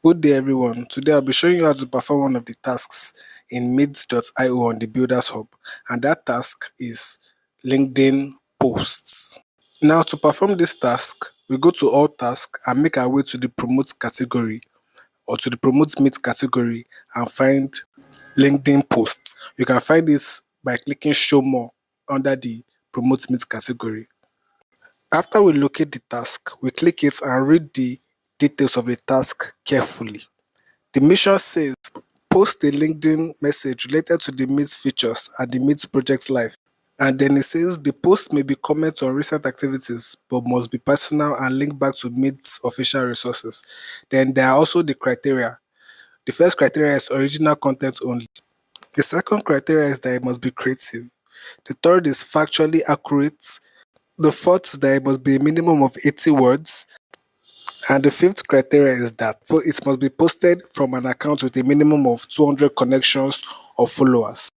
Good day, everyone. Today I'll be showing you how to perform one of the tasks in Meet.io on the Builders Hub, and that task is LinkedIn posts. Now, to perform this task, we go to All Tasks and make our way to the Promote category or to the Promote Meet category and find LinkedIn posts. You can find this by clicking Show More under the Promote Meet category. After we locate the task, we click it and read the details of the task carefully. The mission says post a LinkedIn message related to the Meet features and the Meet project live. And then it says the post may be comments on recent activities but must be personal and link back to Meet's official resources. Then there are also the criteria. The first criteria is original content only. The second criteria is that it must be creative. The third is factually accurate. The fourth is that it must be a minimum of 80 words. And the fifth criteria is that it must be posted from an account with a minimum of 200 connections or followers.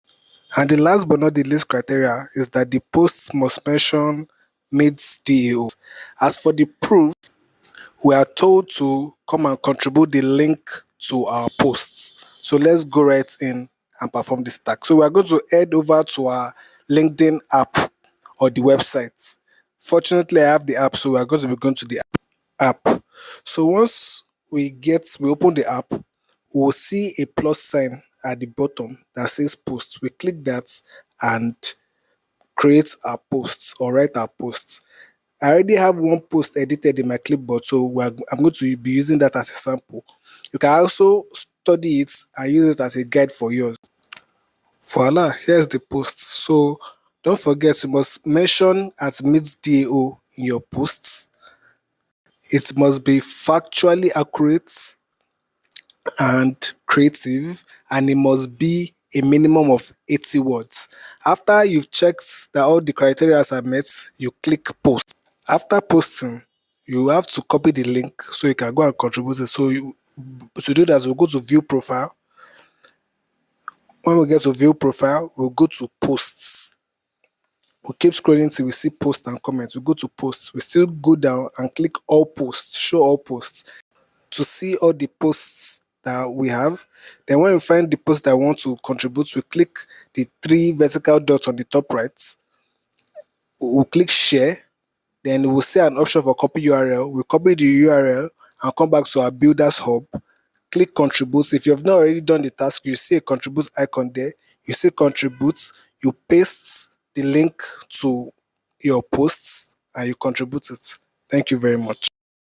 And the last but not the least criteria is that the posts must mention Meet's DAO. As for the proof, we are told to come and contribute the link to our posts. So let's go right in and perform this task. So we are going to head over to our LinkedIn app or the website. Fortunately, I have the app, so we are going to be going to the app. So once we open the app, we'll see a plus sign at the bottom that says post. We click that and create our posts or write our posts. I already have one post edited in my clipboard, so I'm going to be using that as a sample. You can also study it and use it as a guide for yours. Voila, here's the post. So don't forget, you must mention at Meet DAO in your posts. It must be factually accurate and creative, and it must be a minimum of 80 words. After you've checked that all the criteria are met, you click post. After posting, you have to copy the link so you can go and contribute it. To do that, we'll go to view profile. When we get to view profile, we'll go to posts. We'll keep scrolling till we see post and comments. We'll go to posts. We still go down and click all posts, show all posts to see all the posts that we have. Then when we find the post that we want to contribute, we click the three vertical dots on the top right. We'll click share. Then we'll see an option for copy URL. We'll copy the URL and come back to our Builders Hub. Click contribute. If you have not already done the task, you see a contribute icon there. You see contribute. You paste the link to your posts and you contribute it. Thank you very much.